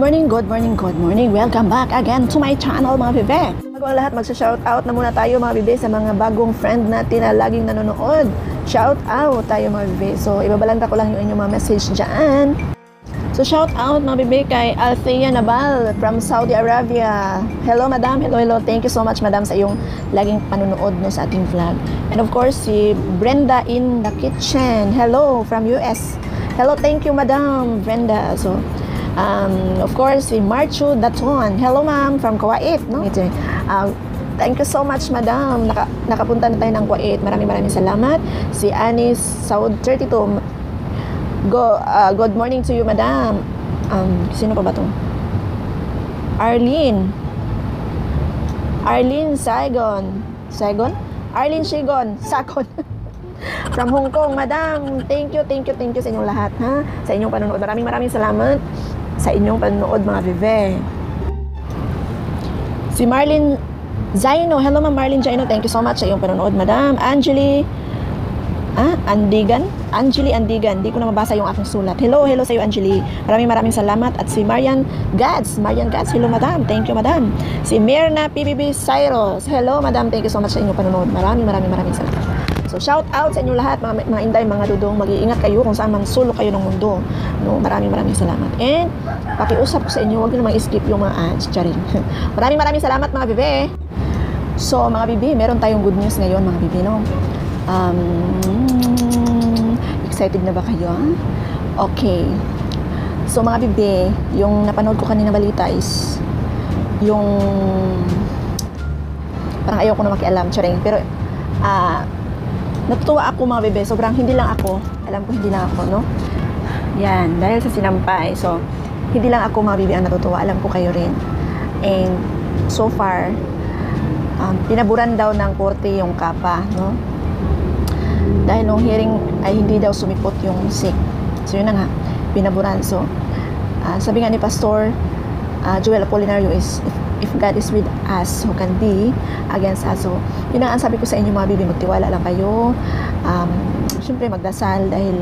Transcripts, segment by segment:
good morning. Welcome back again to my channel, mga bebe. Bago ang lahat, magsa-shoutout na muna tayo, mga bebe, sa mga bagong friend natin na laging nanonood. Shoutout tayo, mga bebe. So, ibabalanta ko lang yung inyong mga message dyan. So, shoutout, mga bebe, kay Althea Nabal from Saudi Arabia. Hello, madam. Hello. Thank you so much, madam, sa iyong laging panunood no, sa ating vlog. And of course, si Brenda in the kitchen. Hello, from US. Hello, thank you, madam Brenda. So, of course, si Marchu Daton. Hello, ma'am, from Kuwait, no? Thank you so much, madam. Nakapunta na tayo ng Kuwait. Maraming salamat. Si Anis Saud 32. Good morning to you, madam. Sino pa ba to? Arlene Saigon. Arlene Shigon Sakon. From Hong Kong, madam. Thank you sa inyong lahat, ha? Sa inyong panonood. Maraming salamat sa inyong panonood, mga bebe. Si Marlene Zaino. Hello, ma'am Marlene Zaino. Thank you so much sa iyong panonood, madam. Angeli Andigan. Di ko na mabasa yung aking sulat. Hello sa iyo, Angeli. Maraming salamat. At si Marian Gads. Hello, madam. Thank you, madam. Si Mirna PBB Cyrus. Hello, madam. Thank you so much sa inyong panonood. Maraming salamat. So, shout out sa inyo lahat, mga inday, mga dudong. Mag-iingat kayo kung saan man sulok kayo ng mundo. No, maraming salamat. And, pakiusap ko sa inyo, huwag nyo namang skip yung mga ads. Charing. maraming salamat, mga bebe. So, mga bebe, meron tayong good news ngayon, mga bebe, no? Excited na ba kayo? Okay. So, mga bebe, yung napanood ko kanina balita is yung parang ayaw ko na makialam. Charing. Pero, natutuwa ako, mga bebe. Sobrang hindi lang ako. Alam ko hindi lang ako, no? Yan. Dahil sa sinampay. So, hindi lang ako, mga bebe, ang natutuwa. Alam ko kayo rin. And, so far, pinaburan daw ng korte yung kapa, no? Dahil nung hearing ay hindi daw sumipot yung sick. So, yun na nga. Pinaburan. So, sabi nga ni Pastor Joel Apolinario is, if God is with us, who can be against us? So, yun ang sabi ko sa inyo, mga bibi, magtiwala lang kayo. Siyempre, magdasal dahil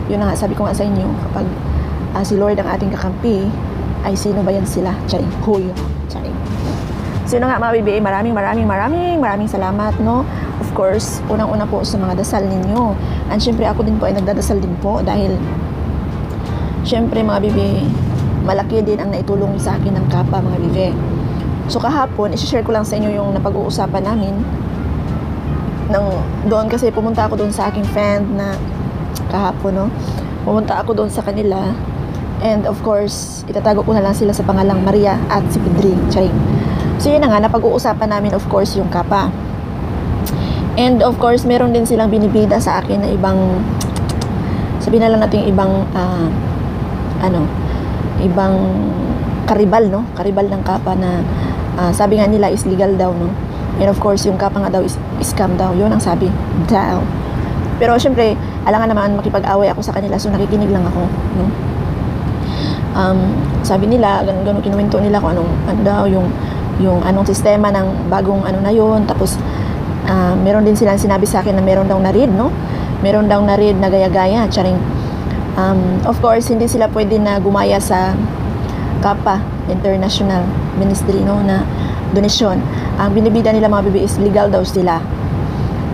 yun nga, sabi ko nga sa inyo, kapag si Lord ang ating kakampi, ay sino ba yan sila? Charing. Huyo. Charing. So, yun nga, mga bibi, maraming salamat, no? Of course, unang-una po sa mga dasal ninyo. And siyempre, ako din po ay nagdadasal din po dahil siyempre, mga bibi, malaki din ang naitulong sa akin ng kapa, mga bibi. So kahapon, isi-share ko lang sa inyo yung napag-uusapan namin doon kasi pumunta ako doon sa aking friend na kahapon, no? Pumunta ako doon sa kanila and of course, itatago ko na lang sila sa pangalang Maria at si Pedring. Charing. So yun na nga, napag-uusapan namin of course yung kapa. And of course, meron din silang binibida sa akin na ibang, sabihin na lang natin ibang ibang karibal, no? Karibal ng kapa na sabi nga nila is legal daw, no? And of course, yung kapa nga daw is scam daw. Yun ang sabi daw. Pero syempre, alangan naman makipag-away ako sa kanila, so nakikinig lang ako, no? Sabi nila, ganun kinuwento nila kung ano daw yung anong sistema ng bagong na yun. Tapos meron din silang sinabi sa akin na meron daw na-read, no? Meron daw na-read na gaya-gaya. Charing. Of course, hindi sila pwede na gumaya sa Kapa International Ministry, no, na donasyon. Ang binibida nila, mga bibi, is legal daw sila.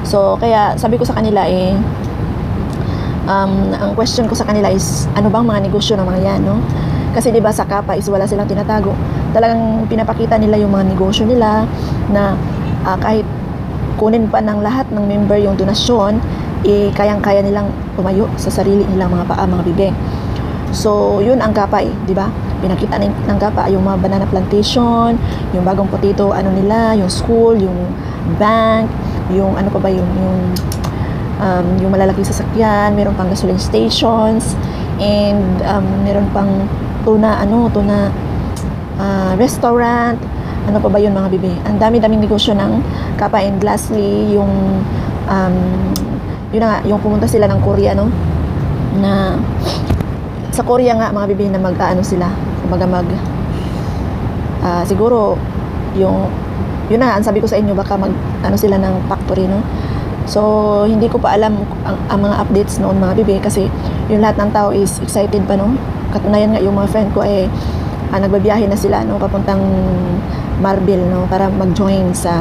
So, kaya sabi ko sa kanila ang question ko sa kanila is ano bang mga negosyo ng mga yan, no? Kasi 'di ba sa Kapa is wala silang tinatago. Talagang pinapakita nila yung mga negosyo nila na kahit kunin pa ng lahat ng member yung donasyon, kayang-kaya nilang tumayo sa sarili nilang mga paa, mga bibe. So, yun ang Kapa, 'di ba? Pinakita ng Kapa yung mga banana plantation, yung bagong potato, nila, yung school, yung bank, yung ano pa ba yung malalaking sasakyan, meron pang gasoline stations, and meron pang tuna restaurant, ano pa ba yun, mga bibi. Ang dami-daming negosyo ng Kapa. And lastly, yung yun na nga, yung pumunta sila ng Korea, no? Na sa Korea nga, mga bibi, na sila, kumbaga siguro yun na, ang sabi ko sa inyo, baka sila ng factory, no? So, hindi ko pa alam ang mga updates noon, mga bibi, kasi yung lahat ng tao is excited pa, no? Katunayan nga, yung mga friend ko nagbabiyahe na sila, no, papuntang Marbil, no, para mag-join sa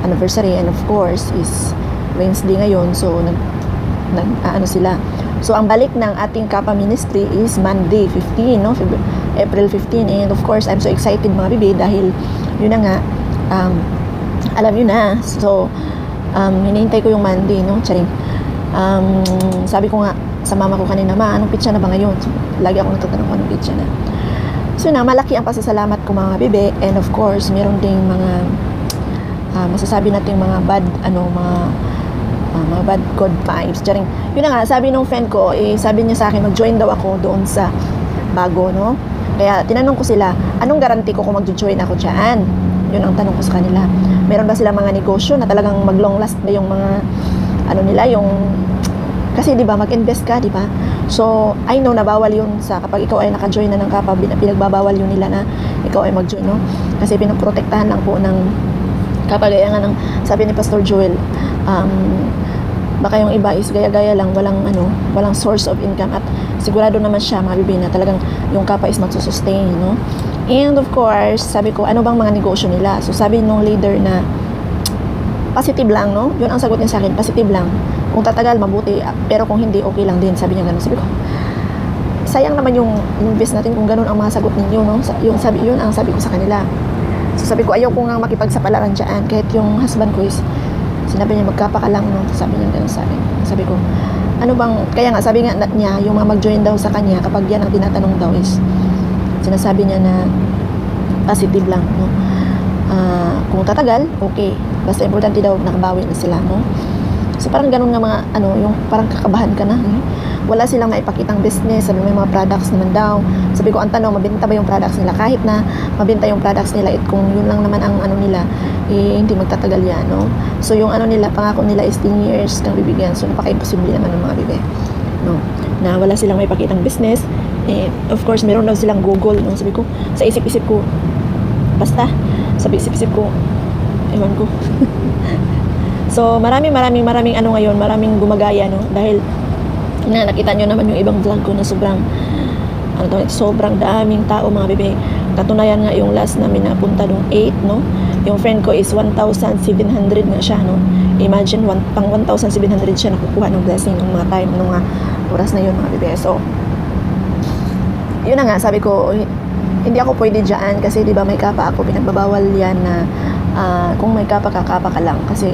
anniversary. And of course is Wednesday ngayon, so ano sila. So ang balik ng ating Kappa Ministry is Monday 15, no, April 15. And of course I'm so excited mga bibi dahil yun na nga, alam yun na. So hinihintay ko yung Monday, no, charing. Sabi ko nga sa mama ko kanina, ma, anong pitsa na ba ngayon? So, lagi ako natatanong anong pitsa na. So na, malaki ang pasasalamat ko mga bibi. And of course meron ding mga masasabi natin mga bad mga bad good vibes. Charing. Yun na nga, sabi nung friend ko, sabi niya sa akin, mag-join daw ako doon sa bago, no? Kaya tinanong ko sila, anong guarantee ko kung mag-join ako dyan? Yun ang tanong ko sa kanila. Meron ba sila mga negosyo na talagang mag-long last ba yung mga, nila, yung, kasi di ba mag-invest ka, di ba? So, I know na bawal yun sa kapag ikaw ay naka-join na ng Kappa, pinagbabawal yun nila na ikaw ay mag-join, no? Kasi pinaprotektahan lang po ng Kappa, gaya nga ng sabi ni Pastor Joel, baka yung iba is gaya-gaya lang, walang source of income, at sigurado naman siya mga bibi na talagang yung Kappa is magsusustain, no? And of course, sabi ko, ano bang mga negosyo nila? So sabi nung leader na positive lang, no? Yun ang sagot niya sa akin, positive lang. Kung tatagal, mabuti, pero kung hindi, okay lang din. Sabi niya ganun. Sabi ko, sayang naman yung invest natin kung ganun ang mga sagot ninyo, no? Yun ang sabi ko sa kanila. So sabi ko, ayaw ko nga makipagsapalaran dyan. Kahit yung husband ko is, sinabi niya, magkapa ka lang, no? Sabi niya ganun sa akin. Sabi ko, ano bang, kaya nga, sabi nga niya, yung mga mag-join daw sa kanya, kapag yan ang tinatanong daw is, sinasabi niya na positive lang, no? Kung tatagal, okay. Basta importante daw, nakabawi na sila, no? So parang ganun nga mga, yung parang kakabahan ka na, eh? Wala silang maipakitang business, sabi may mga products naman daw. Sabi ko, ang tanong, mabenta ba yung products nila? Kahit na mabenta yung products nila, kung yun lang naman ang nila, hindi magtatagal yan, no? So yung nila, pangako nila is 10 years kang bibigyan. So napaka-imposible naman ng mga bibe, no? Na wala silang maipakitang business. Of course, meron daw silang Google, no? Sabi ko, sa isip-isip ko, basta, sabi isip-isip ko, ewan ko. So maraming ngayon, maraming gumagaya, no? Dahil nakita nyo naman yung ibang vlog ko na sobrang daming tao mga bebe. Katunayan nga yung last namin napunta nung 8, no? Yung friend ko is 1,700 nga siya, no? Imagine, pang 1,700 siya nakukuha ng blessing ng mga time, ng mga oras na yun mga bebe. So yun na nga, sabi ko, hindi ako pwede dyan kasi di ba may Kappa ako, pinagbabawal yan na kung may Kappa ka, Kappa ka lang kasi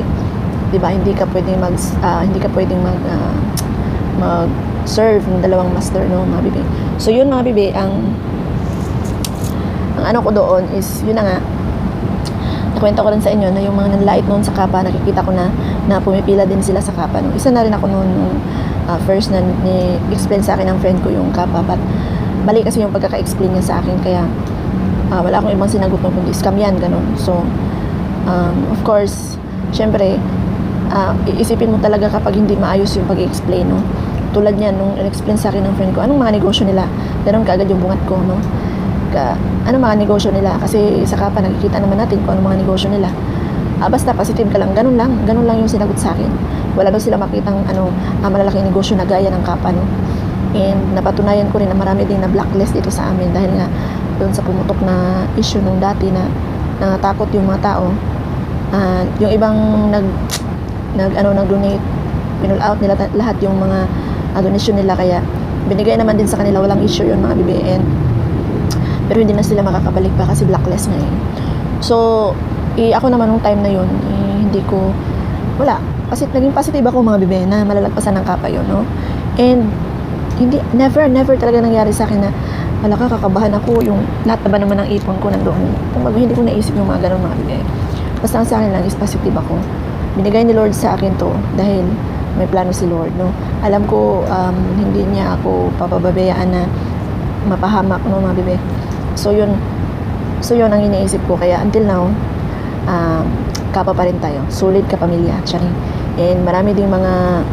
di ba hindi ka pwedeng mag-serve ng dalawang master, no mga bibi. So yun mga bibi, ang ano ko doon is yun na nga, nakwento ko rin sa inyo na yung mga nanlait noon sa Kappa, nakikita ko na pumipila din sila sa Kappa, no? Isa na rin ako noon first na ni-explain sa akin ng friend ko yung Kappa, but balik kasi yung pagkaka-explain niya sa akin, kaya wala akong ibang sinagot mo kundi scam yan, ganun. So of course, syempre iisipin mo talaga kapag hindi maayos yung pag-explain, no? Tulad niyan, nung in-explain sa akin ng friend ko, anong mga negosyo nila? Ganun kaagad yung bungat ko, no? Anong mga negosyo nila? Kasi sa Kappa, nakikita naman natin kung anong mga negosyo nila. Basta positive ka lang, ganun lang yung sinagot sa akin. Wala daw sila makitang malalaking negosyo na gaya ng Kappa, no? And napatunayan ko rin na marami din na blacklist dito sa amin dahil nga doon sa pumutok na issue nung dati na nangatakot yung mga tao. Yung ibang nag-donate, pinull out nila lahat yung mga donation nila, kaya binigay naman din sa kanila, walang issue yun mga bibi. Pero hindi na sila makakabalik pa kasi blacklist nga eh. So ako naman nung time na yun, hindi ko, wala, kasi naging positive ako mga bibi na malalagpasan ng Kappa yun, no? And never talaga nangyari sa akin na wala ka, kakabahan ako, yung lahat na ba naman ng ipon ko nandoon. Hindi ko naisip yung mga ganun mga bibi. Basta ang sa akin lang is positive ako. Binigay ni Lord sa akin to dahil may plano si Lord, no? Alam ko hindi niya ako papababayaan na mapahamak, no mga bibi. So yun ang iniisip ko, kaya until now Kappa pa rin tayo, solid ka pamilya, charing. And marami ding mga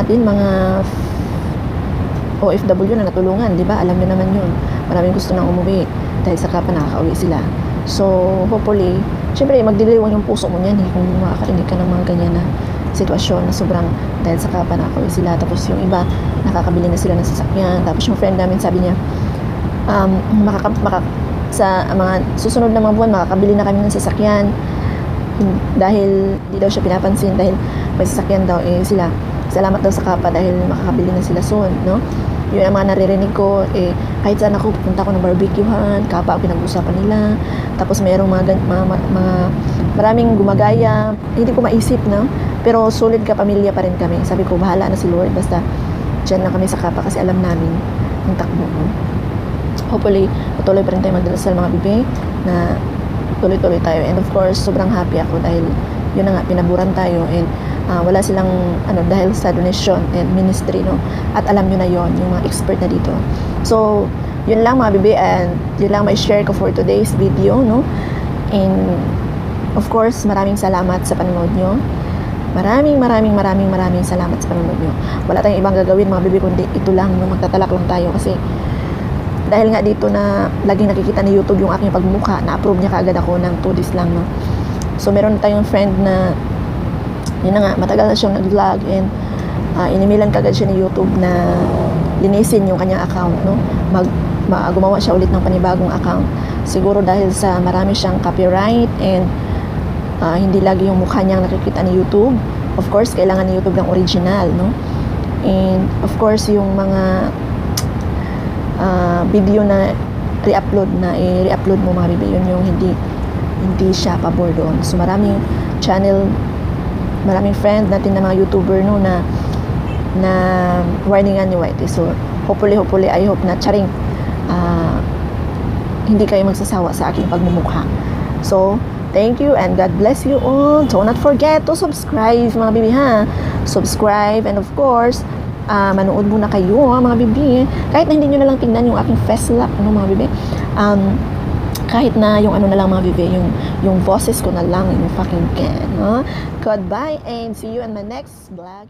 mga OFW na natulungan, di ba? Alam niyo naman yun. Maraming gusto nang umuwi dahil sa Kappa nakakauwi sila. So hopefully, syempre magdiliwang yung puso mo niyan kung makakarinig ka ng mga ganyan na sitwasyon na sobrang dahil sa kapa nakakauwi sila. Tapos yung iba, nakakabili na sila ng sasakyan. Tapos yung friend namin sabi niya, sa mga susunod na mga buwan, makakabili na kami ng sasakyan. Dahil di daw siya pinapansin dahil may sasakyan daw sila. Salamat daw sa kapa dahil makakabili na sila soon, no? Yun ang mga naririnig ko, kahit saan ako, pupunta ako ng barbecuehan, kapa ang pinag-usapan nila. Tapos mayroong mga maraming gumagaya, hindi ko maisip, no? Pero solid ka, pamilya pa rin kami. Sabi ko, bahala na si Lord, basta dyan lang kami sa kapa kasi alam namin ang takbo ko. Hopefully, patuloy pa rin tayo magdarasal mga bibi na tuloy-tuloy tayo. And of course, sobrang happy ako dahil yun na nga, pinaburan tayo and wala silang dahil sa donation and ministry, no? At alam nyo na yon yung mga expert na dito. So, yun lang mga bibi, and yun lang may share ko for today's video, no? And of course, maraming salamat sa panonood nyo. Maraming salamat sa panonood nyo. Wala tayong ibang gagawin mga bibi kundi ito lang, no? Magtatalak lang tayo kasi dahil nga dito na laging nakikita ni YouTube yung aking pagmumukha, na-approve niya kaagad ako ng 2 days lang, no? So, meron tayong friend na yun na nga, matagal na siyang nag-vlog and inimilan kagad siya ni YouTube na linisin yung kanyang account, no? Gumawa siya ulit ng panibagong account. Siguro dahil sa marami siyang copyright and hindi lagi yung mukha niyang nakikita ni YouTube. Of course, kailangan ni YouTube ng original, no? And of course, yung mga video na i-re-upload mo mga bibi, yun yung hindi siya pabor doon. So, maraming channel, maraming friend natin na mga YouTuber, no, na warningan ni Whitey. So, hopefully, I hope na charing hindi kayo magsasawa sa aking pagmumukha. So, thank you and God bless you all. Do not forget to subscribe mga bibi, ha? Subscribe and of course, manood muna kayo mga bibi. Kahit na hindi nyo na lang tingnan yung aking face lock, no, mga bibi. Kahit na yung na lang mga bibi, yung boses ko na lang, yung fucking can, huh? Goodbye and see you in my next vlog.